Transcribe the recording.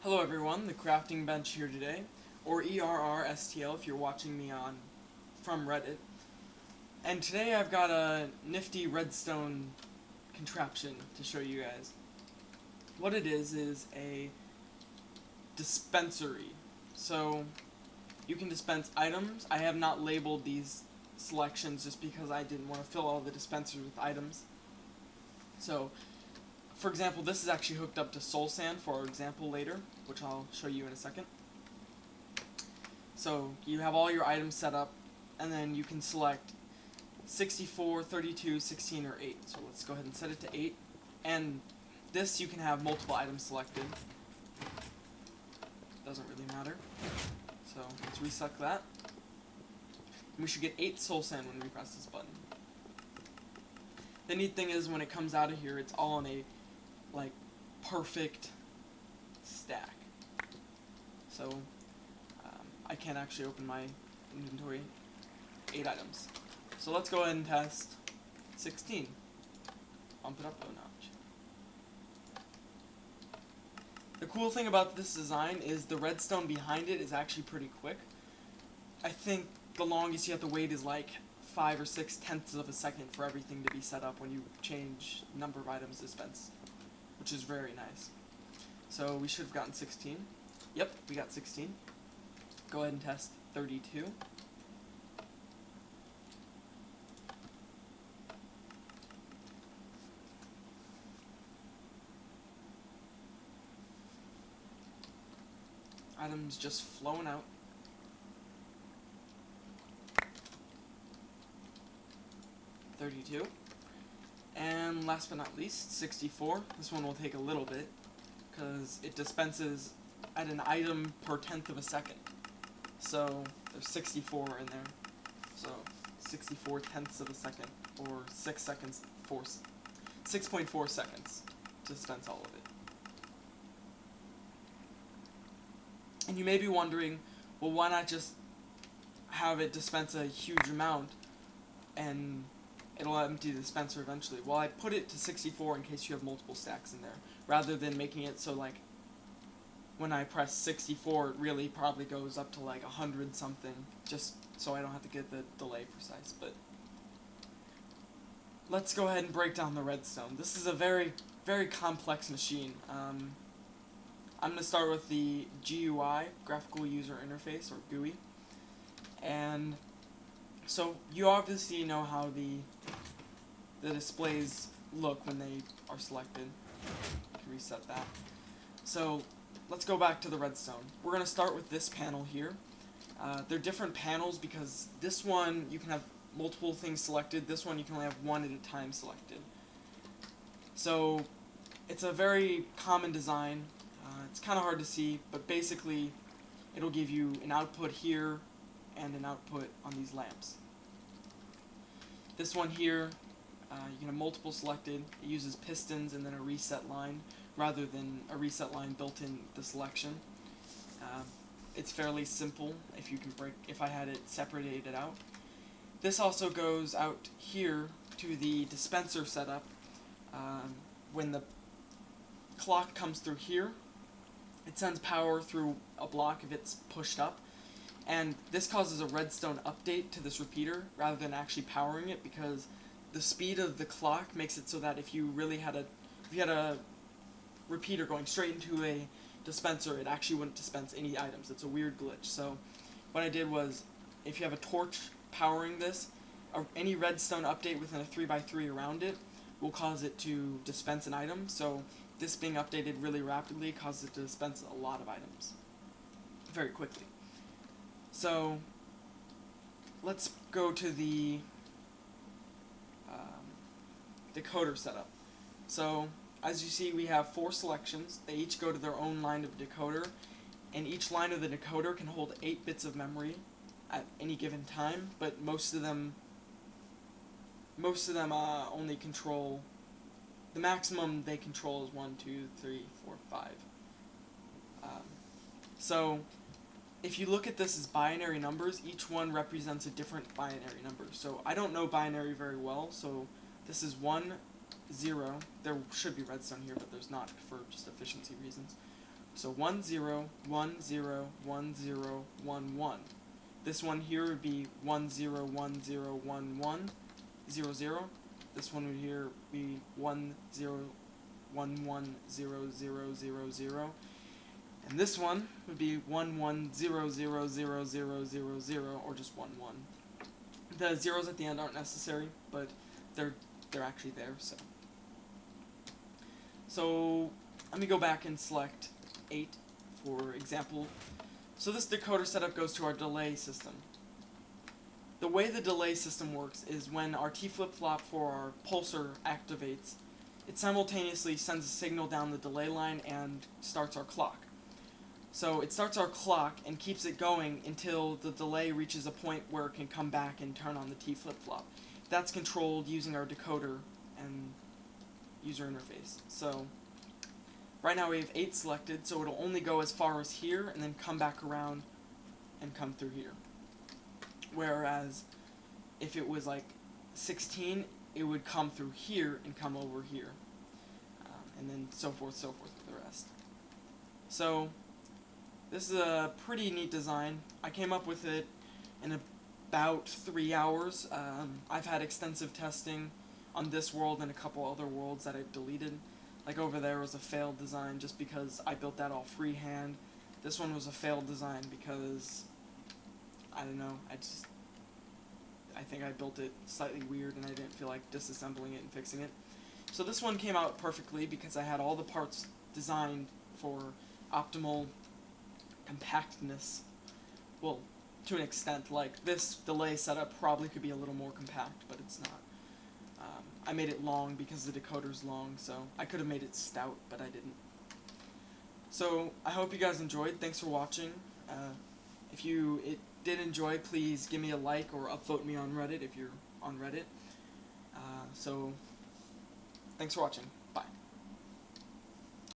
Hello everyone, the crafting bench here today, or ERRSTL if you're watching me from Reddit. And today I've got a nifty redstone contraption to show you guys. What it is a dispensary. So you can dispense items. I have not labeled these selections just because I didn't want to fill all the dispensers with items. So for example, this is actually hooked up to soul sand for our example later, which I'll show you in a second. So you have all your items set up, and then you can select 64, 32, 16, or 8. So let's go ahead and set it to 8. And this you can have multiple items selected. Doesn't really matter. So let's reset that. And we should get 8 soul sand when we press this button. The neat thing is when it comes out of here, it's all in a perfect stack. So I can't actually open my inventory. 8 items. So let's go ahead and test 16. Bump it up a notch. The cool thing about this design is the redstone behind it is actually pretty quick. I think the longest you have to wait is like 5 or 6 tenths of a second for everything to be set up when you change the number of items dispensed, which is very nice. So we should have gotten 16. Yep, we got 16. Go ahead and test 32. Items just flowing out. 32. And last but not least, 64. This one will take a little bit, because it dispenses at an item per tenth of a second. So there's 64 in there. So 64 tenths of a second, or 6 seconds, 6.4 seconds to dispense all of it. And you may be wondering, well, why not just have it dispense a huge amount and it'll empty the dispenser eventually? Well, I put it to 64 in case you have multiple stacks in there, rather than making it so like when I press 64 it really probably goes up to like 100 something, just so I don't have to get the delay precise. But let's go ahead and break down the redstone. This is a very, very complex machine. I'm going to start with the GUI, Graphical User Interface, or GUI. And so you obviously know how the displays look when they are selected. I can reset that. So let's go back to the redstone. We're going to start with this panel here. They're different panels because this one you can have multiple things selected. This one you can only have one at a time selected. So it's a very common design. It's kind of hard to see, but basically it'll give you an output here and an output on these lamps. This one here, you can have multiple selected. It uses pistons and then a reset line rather than a reset line built in the selection. It's fairly simple if I had it separated out. This also goes out here to the dispenser setup. When the clock comes through here, it sends power through a block if it's pushed up, and this causes a redstone update to this repeater rather than actually powering it, because the speed of the clock makes it so that if you had a repeater going straight into a dispenser, it actually wouldn't dispense any items. It's a weird glitch. So what I did was, if you have a torch powering this, any redstone update within a 3x3 around it will cause it to dispense an item. So this being updated really rapidly causes it to dispense a lot of items very quickly. So let's go to the decoder setup. So as you see, we have 4 selections. They each go to their own line of decoder, and each line of the decoder can hold 8 bits of memory at any given time, but most of them only control, the maximum they control is 1, 2, 3, 4, 5. So if you look at this as binary numbers, each one represents a different binary number. So I don't know binary very well, so this is 1, 0. There should be redstone here, but there's not for just efficiency reasons. So 1 0 1 0 1 0 1 1. This one here would be 1 0 1 0 1 1 0 0. This one would here be 1 0 1 1 0 0 0 0. And this one would be 1 1 0 0 0 0 0 0, or just 1 1. The zeros at the end aren't necessary, but they're actually there. So let me go back and select 8 for example. So this decoder setup goes to our delay system. The way the delay system works is when our T flip-flop for our pulsar activates, it simultaneously sends a signal down the delay line and starts our clock. So it starts our clock and keeps it going until the delay reaches a point where it can come back and turn on the T flip-flop. That's controlled using our decoder and user interface. So right now we have 8 selected, so it'll only go as far as here and then come back around and come through here. Whereas if it was like 16, it would come through here and come over here. And then so forth with the rest. So this is a pretty neat design. I came up with it in about 3 hours. I've had extensive testing on this world and a couple other worlds that I've deleted. Like over there was a failed design just because I built that all freehand. This one was a failed design because, I don't know, I think I built it slightly weird and I didn't feel like disassembling it and fixing it. So this one came out perfectly because I had all the parts designed for optimal compactness. Well, to an extent. Like this delay setup probably could be a little more compact, but it's not. I made it long because the decoder's long, so I could have made it stout, but I didn't. So I hope you guys enjoyed. Thanks for watching. If you did enjoy, please give me a like or upvote me on Reddit if you're on Reddit. So thanks for watching. Bye.